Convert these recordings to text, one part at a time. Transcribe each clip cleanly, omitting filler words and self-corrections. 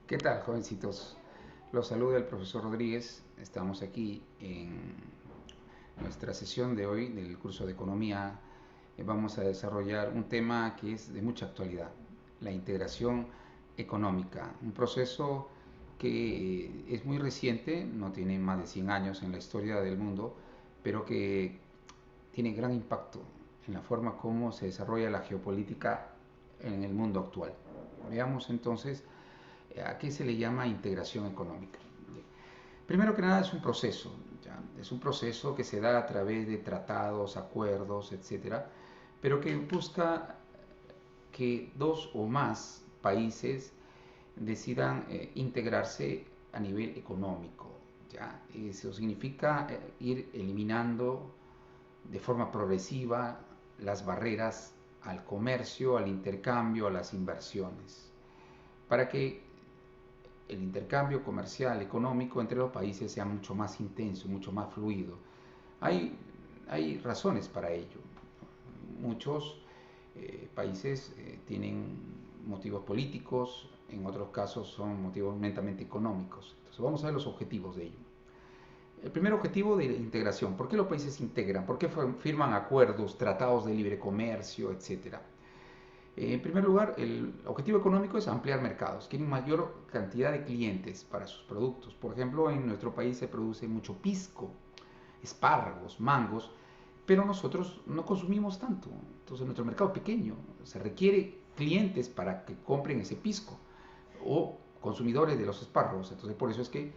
¿Qué tal, jovencitos? Los saluda el profesor Rodríguez. Estamos aquí en nuestra sesión de hoy del curso de Economía. Vamos a desarrollar un tema que es de mucha actualidad, la integración económica, un proceso que es muy reciente, no tiene más de 100 años en la historia del mundo, pero que tiene gran impacto en la forma como se desarrolla la geopolítica en el mundo actual. Veamos entonces a qué se le llama integración económica. Primero que nada es un proceso, ¿ya? Es un proceso que se da a través de tratados, acuerdos, etcétera, pero que busca que dos o más países decidan integrarse a nivel económico. ¿Ya? Eso significa ir eliminando de forma progresiva las barreras al comercio, al intercambio, a las inversiones, para que el intercambio comercial, económico entre los países sea mucho más intenso, mucho más fluido. Hay, hay razones para ello. Muchos países tienen motivos políticos, en otros casos son motivos netamente económicos. Entonces vamos a ver los objetivos de ello. El primer objetivo de integración, ¿por qué los países se integran? ¿Por qué firman acuerdos, tratados de libre comercio, etcétera? En primer lugar, el objetivo económico es ampliar mercados. Quieren mayor cantidad de clientes para sus productos. Por ejemplo, en nuestro país se produce mucho pisco, espárragos, mangos, pero nosotros no consumimos tanto. Entonces nuestro mercado es pequeño. Se requiere clientes para que compren ese pisco o consumidores de los espárragos. Entonces por eso es que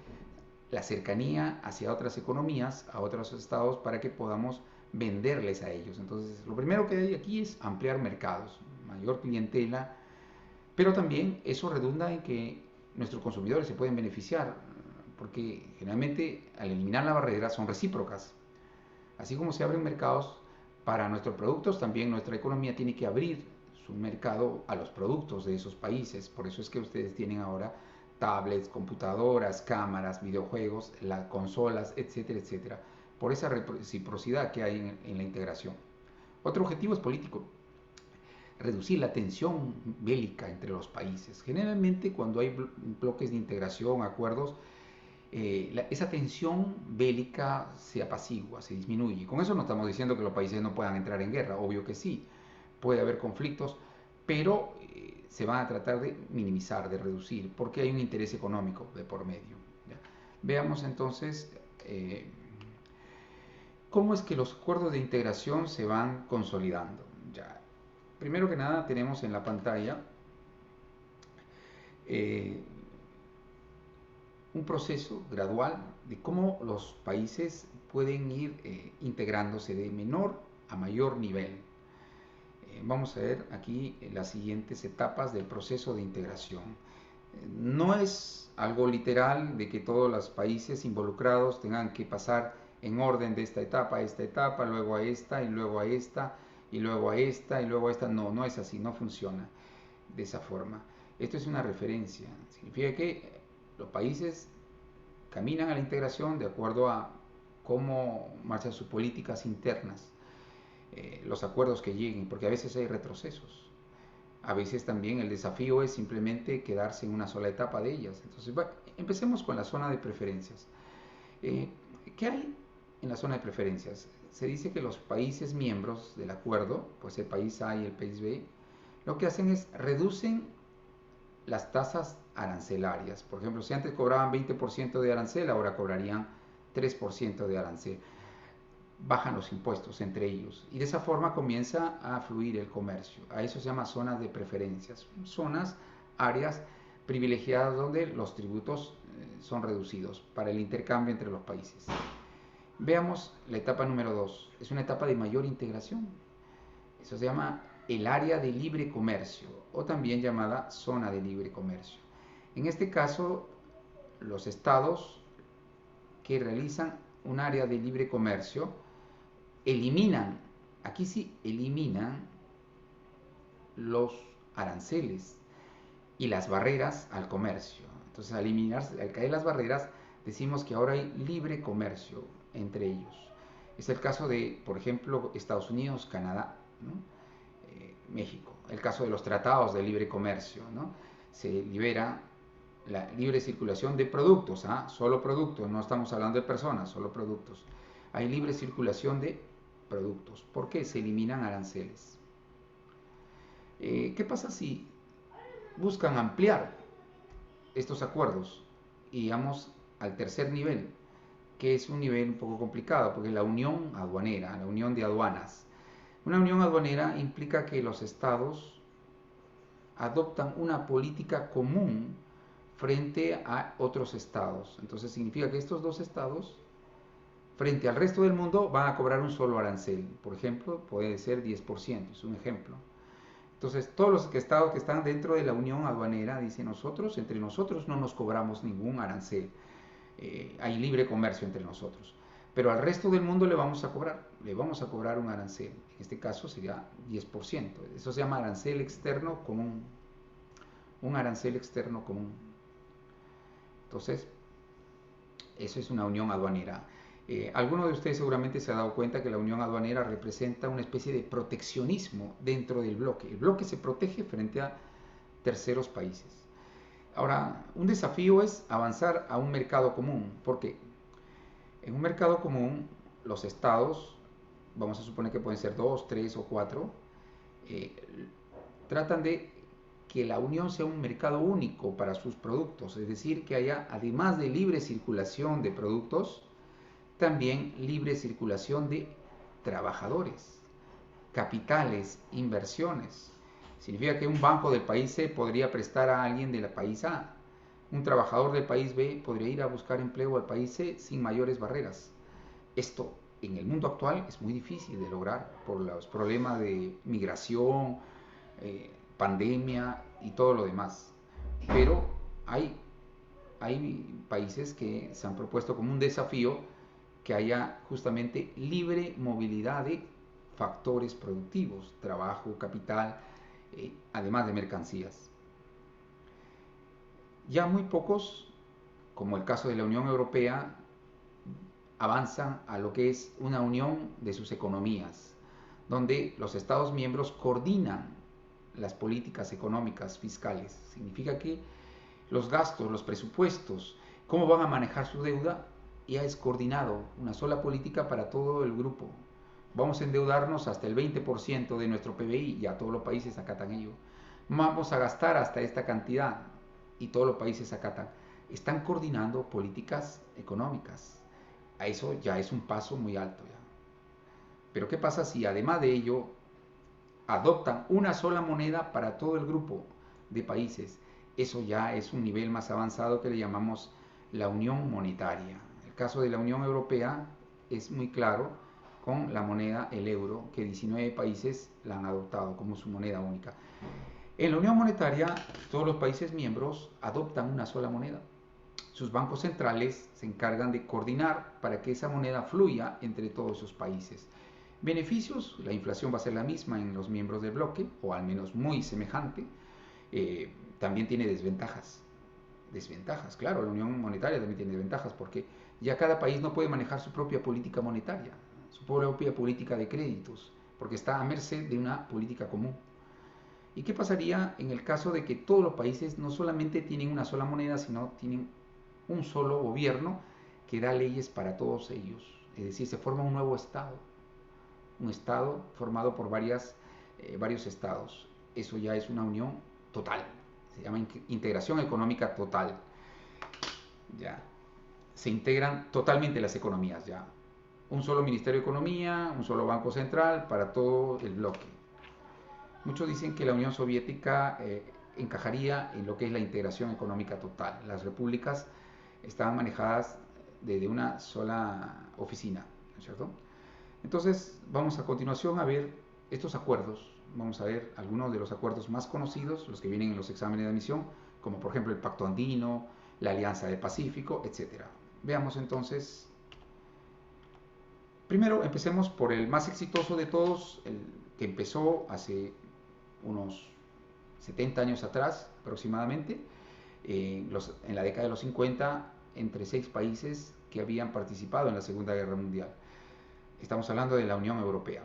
la cercanía hacia otras economías, a otros estados, para que podamos venderles a ellos. Entonces, lo primero que hay aquí es ampliar mercados, mayor clientela, pero también eso redunda en que nuestros consumidores se pueden beneficiar, porque generalmente al eliminar la barrera son recíprocas. Así como se abren mercados para nuestros productos, también nuestra economía tiene que abrir su mercado a los productos de esos países. Por eso es que ustedes tienen ahora tablets, computadoras, cámaras, videojuegos, las consolas, etcétera, etcétera, por esa reciprocidad que hay en la integración. Otro objetivo es político, reducir la tensión bélica entre los países. Generalmente cuando hay bloques de integración, acuerdos, esa tensión bélica se apacigua, se disminuye. Con eso no estamos diciendo que los países no puedan entrar en guerra, obvio que sí, puede haber conflictos, pero se van a tratar de minimizar, de reducir, porque hay un interés económico de por medio. ¿Ya? Veamos entonces cómo es que los acuerdos de integración se van consolidando. Ya. Primero que nada tenemos en la pantalla eh, un proceso gradual de cómo los países pueden ir integrándose de menor a mayor nivel. Vamos a ver aquí las siguientes etapas del proceso de integración. No es algo literal de que todos los países involucrados tengan que pasar en orden de esta etapa, luego a esta, y luego a esta, y luego a esta, y luego a esta. No, no es así, no funciona de esa forma. Esto es una referencia. Significa que los países caminan a la integración de acuerdo a cómo marchan sus políticas internas, los acuerdos que lleguen, porque a veces hay retrocesos. A veces también el desafío es simplemente quedarse en una sola etapa de ellas. Entonces, bueno, empecemos con la zona de preferencias. Eh, ¿Qué hay en la zona de preferencias? Se dice que los países miembros del acuerdo, pues el país A y el país B, lo que hacen es reducen las tasas arancelarias. Por ejemplo, si antes cobraban 20% de arancel, ahora cobrarían 3% de arancel. Bajan los impuestos entre ellos y de esa forma comienza a fluir el comercio. A eso se llama zonas de preferencias, zonas, áreas privilegiadas donde los tributos son reducidos para el intercambio entre los países. Veamos la etapa número 2. Es una etapa de mayor integración. Eso se llama el área de libre comercio o también llamada zona de libre comercio. En este caso, los estados que realizan un área de libre comercio eliminan, aquí sí eliminan los aranceles y las barreras al comercio. Entonces, al caer las barreras, decimos que ahora hay libre comercio entre ellos. Es el caso de, por ejemplo, Estados Unidos, Canadá, ¿no? México. El caso de los tratados de libre comercio, ¿no? Se libera la libre circulación de productos, solo productos, no estamos hablando de personas, solo productos. Hay libre circulación de productos, porque se eliminan aranceles. ¿Qué pasa si buscan ampliar estos acuerdos y vamos al tercer nivel, que es un nivel un poco complicado, porque es la unión aduanera, la unión de aduanas? Una unión aduanera implica que los estados adoptan una política común frente a otros estados. Entonces significa que estos dos estados, frente al resto del mundo, van a cobrar un solo arancel. Por ejemplo, puede ser 10%, es un ejemplo. Entonces, todos los estados que están dentro de la unión aduanera dicen nosotros, entre nosotros no nos cobramos ningún arancel. Hay libre comercio entre nosotros. Pero al resto del mundo le vamos a cobrar un arancel. En este caso sería 10%. Eso se llama arancel externo común. Un arancel externo común. Entonces, eso es una unión aduanera. Alguno de ustedes seguramente se ha dado cuenta que la unión aduanera representa una especie de proteccionismo dentro del bloque. El bloque se protege frente a terceros países. Ahora, un desafío es avanzar a un mercado común, porque en un mercado común los estados, vamos a suponer que pueden ser 2, 3 o 4, tratan de que la unión sea un mercado único para sus productos, es decir, que haya, además de libre circulación de productos, también libre circulación de trabajadores, capitales, inversiones. Significa que un banco del país C podría prestar a alguien del país A. Un trabajador del país B podría ir a buscar empleo al país C sin mayores barreras. Esto en el mundo actual es muy difícil de lograr por los problemas de migración, pandemia y todo lo demás. Pero hay países que se han propuesto como un desafío que haya justamente libre movilidad de factores productivos, trabajo, capital, además de mercancías. Ya muy pocos, como el caso de la Unión Europea, avanzan a lo que es una unión de sus economías, donde los Estados miembros coordinan las políticas económicas fiscales. Significa que los gastos, los presupuestos, cómo van a manejar su deuda, ya es coordinado, una sola política para todo el grupo. Vamos a endeudarnos hasta el 20% de nuestro PBI, ya todos los países acatan ello. Vamos a gastar hasta esta cantidad y todos los países acatan. Están coordinando políticas económicas. A eso ya es un paso muy alto ya. Pero ¿qué pasa si además de ello adoptan una sola moneda para todo el grupo de países? Eso ya es un nivel más avanzado que le llamamos la unión monetaria. El caso de la Unión Europea es muy claro con la moneda, el euro, que 19 países la han adoptado como su moneda única. En la unión monetaria, todos los países miembros adoptan una sola moneda. Sus bancos centrales se encargan de coordinar para que esa moneda fluya entre todos esos países. Beneficios: la inflación va a ser la misma en los miembros del bloque, o al menos muy semejante. También tiene desventajas. Claro, la unión monetaria también tiene desventajas, porque ya cada país no puede manejar su propia política monetaria, su propia política de créditos, porque está a merced de una política común. ¿Y qué pasaría en el caso de que todos los países no solamente tienen una sola moneda, sino tienen un solo gobierno que da leyes para todos ellos? Es decir, se forma un nuevo estado, un estado formado por varios estados. Eso ya es una unión total, se llama integración económica total. Ya se integran totalmente las economías, ya un solo Ministerio de Economía, un solo Banco Central para todo el bloque. Muchos dicen que la Unión Soviética encajaría en lo que es la integración económica total. Las repúblicas estaban manejadas desde una sola oficina, ¿no es cierto? Entonces vamos a continuación a ver estos acuerdos. Vamos a ver algunos de los acuerdos más conocidos, los que vienen en los exámenes de admisión, como por ejemplo el Pacto Andino, la Alianza del Pacífico, etc. Veamos entonces. Primero empecemos por el más exitoso de todos, el que empezó hace unos 70 años atrás aproximadamente, en la década de los 50, entre 6 países que habían participado en la Segunda Guerra Mundial. Estamos hablando de la Unión Europea.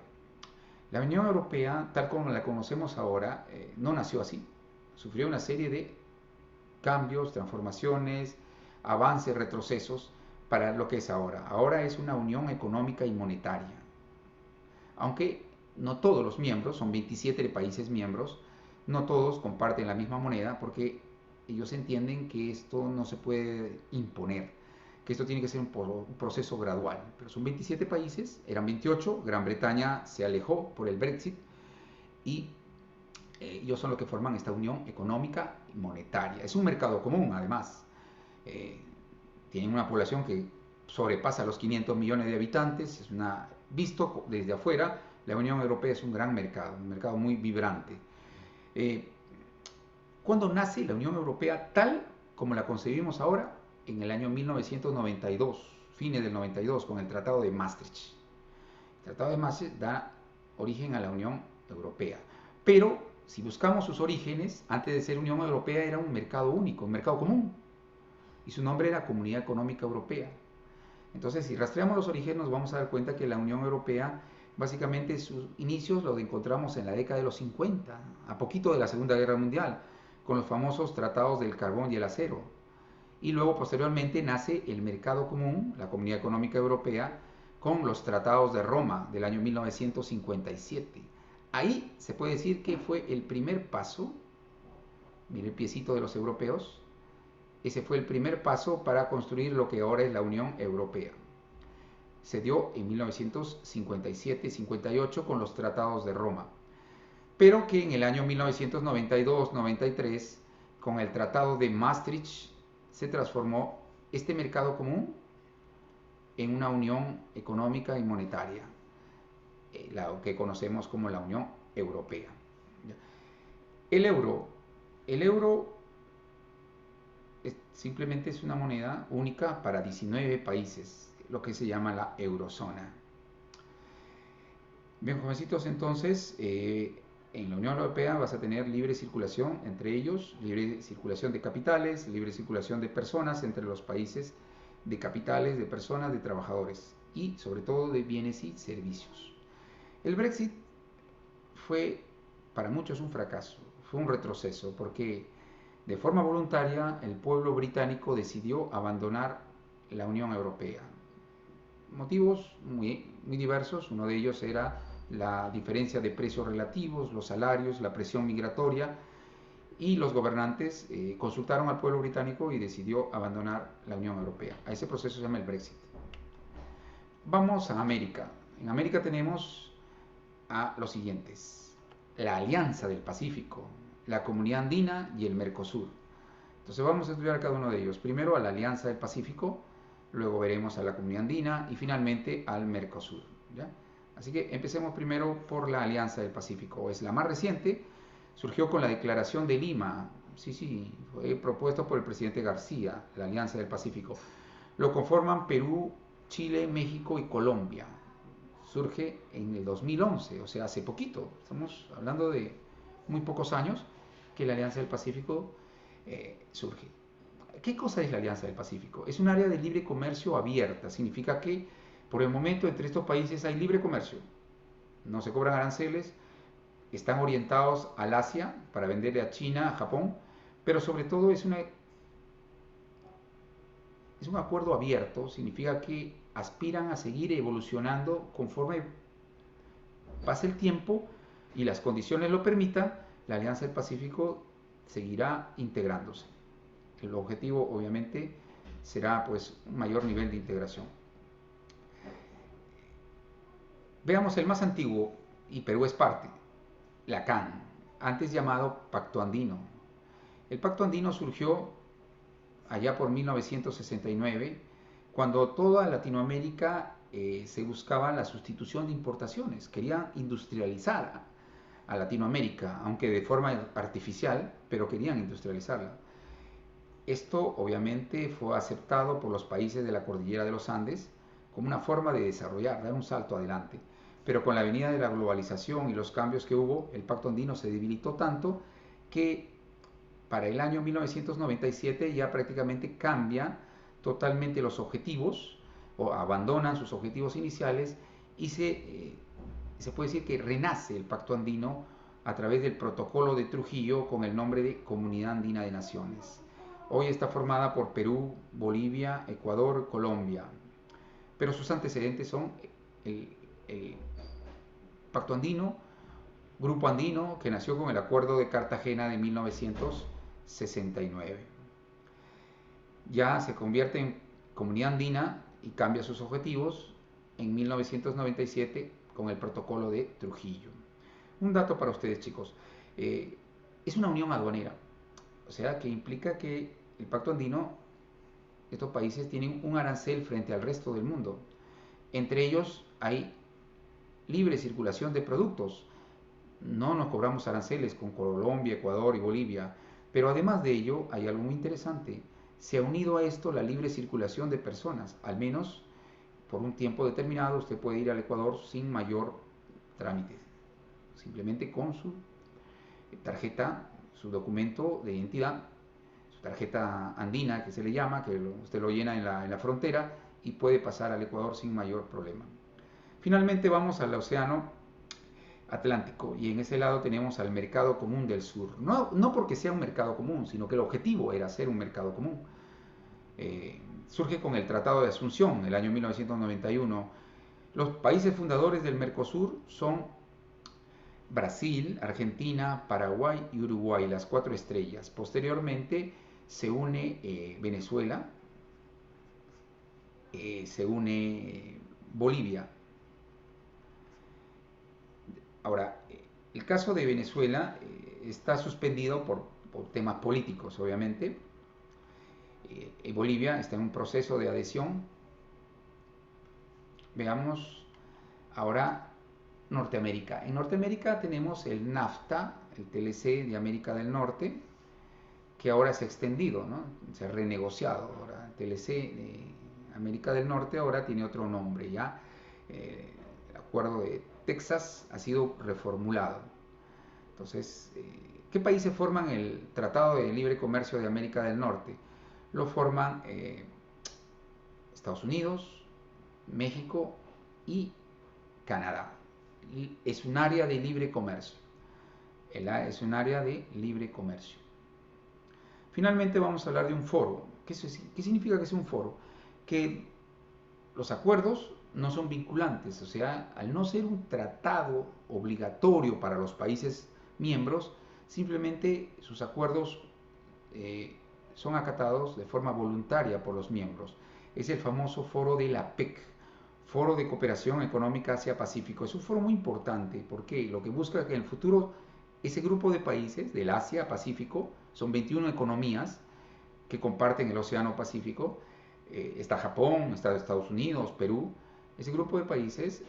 La Unión Europea, tal como la conocemos ahora, no nació así. Sufrió una serie de cambios, transformaciones, avances, retrocesos para lo que es ahora. Ahora es una unión económica y monetaria. Aunque no todos los miembros, son 27 países miembros, no todos comparten la misma moneda porque ellos entienden que esto no se puede imponer, que esto tiene que ser un proceso gradual. Pero son 27 países, eran 28, Gran Bretaña se alejó por el Brexit y ellos son los que forman esta unión económica y monetaria. Es un mercado común, además. Tienen una población que sobrepasa los 500 millones de habitantes. Visto desde afuera, la Unión Europea es un gran mercado, un mercado muy vibrante. ¿Cuándo nace la Unión Europea tal como la concebimos ahora? En el año 1992, fines del 92, con el Tratado de Maastricht. El Tratado de Maastricht da origen a la Unión Europea. Pero si buscamos sus orígenes, antes de ser Unión Europea era un mercado único, un mercado común. Y su nombre era Comunidad Económica Europea. Entonces, si rastreamos los orígenes, nos vamos a dar cuenta que la Unión Europea, básicamente sus inicios los encontramos en la década de los 50, a poquito de la Segunda Guerra Mundial, con los famosos tratados del carbón y el acero. Y luego, posteriormente, nace el mercado común, la Comunidad Económica Europea, con los tratados de Roma del año 1957. Ahí se puede decir que fue el primer paso, mire el piecito de los europeos, ese fue el primer paso para construir lo que ahora es la Unión Europea. Se dio en 1957-58 con los tratados de Roma, pero que en el año 1992-93, con el Tratado de Maastricht, se transformó este mercado común en una unión económica y monetaria, la que conocemos como la Unión Europea. El euro simplemente es una moneda única para 19 países, lo que se llama la eurozona. Bien, jovencitos, entonces, en la Unión Europea vas a tener libre circulación entre ellos, libre circulación de capitales, libre circulación de personas entre los países, de capitales, de personas, de trabajadores y sobre todo de bienes y servicios. El Brexit fue para muchos un fracaso, fue un retroceso, porque de forma voluntaria el pueblo británico decidió abandonar la Unión Europea. Motivos muy diversos, uno de ellos era la diferencia de precios relativos, los salarios, la presión migratoria, y los gobernantes consultaron al pueblo británico y decidió abandonar la Unión Europea. A ese proceso se llama el Brexit. Vamos a América. En América tenemos a los siguientes: la Alianza del Pacífico, la Comunidad Andina y el Mercosur. Entonces vamos a estudiar cada uno de ellos. Primero a la Alianza del Pacífico, luego veremos a la Comunidad Andina y finalmente al Mercosur, ¿ya? Así que empecemos primero por la Alianza del Pacífico. Es la más reciente, surgió con la Declaración de Lima. Sí, fue propuesto por el presidente García, la Alianza del Pacífico. Lo conforman Perú, Chile, México y Colombia. Surge en el 2011, o sea, hace poquito. Estamos hablando de muy pocos años que la Alianza del Pacífico surge. ¿Qué cosa es la Alianza del Pacífico? Es un área de libre comercio abierta. Significa que por el momento entre estos países hay libre comercio. No se cobran aranceles, están orientados al Asia para venderle a China, a Japón, pero sobre todo es un acuerdo abierto. Significa que aspiran a seguir evolucionando conforme pase el tiempo y las condiciones lo permitan. La Alianza del Pacífico seguirá integrándose. El objetivo obviamente será pues un mayor nivel de integración. Veamos el más antiguo, y Perú es parte, la CAN, antes llamado Pacto Andino. El Pacto Andino surgió allá por 1969, cuando toda Latinoamérica se buscaba la sustitución de importaciones, querían industrializar a Latinoamérica, aunque de forma artificial, pero querían industrializarla. Esto obviamente fue aceptado por los países de la cordillera de los Andes como una forma de desarrollar, dar un salto adelante. Pero con la venida de la globalización y los cambios que hubo, el Pacto Andino se debilitó tanto que para el año 1997 ya prácticamente cambia totalmente los objetivos, o abandonan sus objetivos iniciales, y se puede decir que renace el Pacto Andino a través del Protocolo de Trujillo con el nombre de Comunidad Andina de Naciones. Hoy está formada por Perú, Bolivia, Ecuador, Colombia, pero sus antecedentes son el Pacto Andino, Grupo Andino, que nació con el Acuerdo de Cartagena de 1969. Ya se convierte en Comunidad Andina y cambia sus objetivos en 1997 con el Protocolo de Trujillo. Un dato para ustedes, chicos. Es una unión aduanera, o sea que implica que el Pacto Andino, estos países tienen un arancel frente al resto del mundo. Entre ellos hay libre circulación de productos. No nos cobramos aranceles con Colombia, Ecuador y Bolivia, pero además de ello hay algo muy interesante. Se ha unido a esto la libre circulación de personas, al menos por un tiempo determinado usted puede ir al Ecuador sin mayor trámite, simplemente con su tarjeta, su documento de identidad, su tarjeta andina que se le llama, que usted lo llena en la frontera y puede pasar al Ecuador sin mayor problema. Finalmente vamos al océano Atlántico y en ese lado tenemos al mercado común del sur. No porque sea un mercado común, sino que el objetivo era ser un mercado común. Surge con el Tratado de Asunción, en el año 1991. Los países fundadores del Mercosur son Brasil, Argentina, Paraguay y Uruguay, las cuatro estrellas. Posteriormente se une Venezuela, se une Bolivia. Ahora, el caso de Venezuela está suspendido por temas políticos, obviamente. Bolivia está en un proceso de adhesión. Veamos ahora Norteamérica. En Norteamérica tenemos el NAFTA, el TLC de América del Norte, que ahora se ha extendido, ¿no? Se ha renegociado. Ahora el TLC de América del Norte ahora tiene otro nombre, ya. El acuerdo de Texas ha sido reformulado. Entonces, ¿qué países forman el Tratado de Libre Comercio de América del Norte? Lo forman Estados Unidos, México y Canadá. Es un área de libre comercio. Es un área de libre comercio. Finalmente vamos a hablar de un foro. ¿Qué significa que es un foro? Que los acuerdos no son vinculantes, o sea, al no ser un tratado obligatorio para los países miembros, simplemente sus acuerdos son acatados de forma voluntaria por los miembros. Es el famoso foro de la PEC, Foro de Cooperación Económica Asia-Pacífico. Es un foro muy importante porque lo que busca es que en el futuro ese grupo de países del Asia-Pacífico, son 21 economías que comparten el Océano Pacífico, está Japón, está Estados Unidos, Perú, ese grupo de países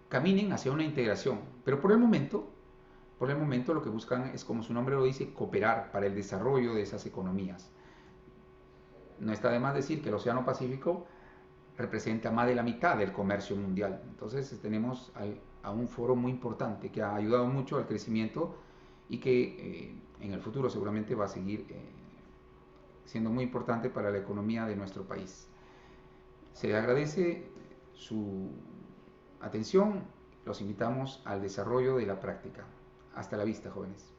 caminen hacia una integración, pero por el momento lo que buscan es, como su nombre lo dice, cooperar para el desarrollo de esas economías. No está de más decir que el Océano Pacífico representa más de la mitad del comercio mundial. Entonces tenemos a un foro muy importante que ha ayudado mucho al crecimiento y que en el futuro seguramente va a seguir siendo muy importante para la economía de nuestro país. Se agradece su atención, los invitamos al desarrollo de la práctica. Hasta la vista, jóvenes.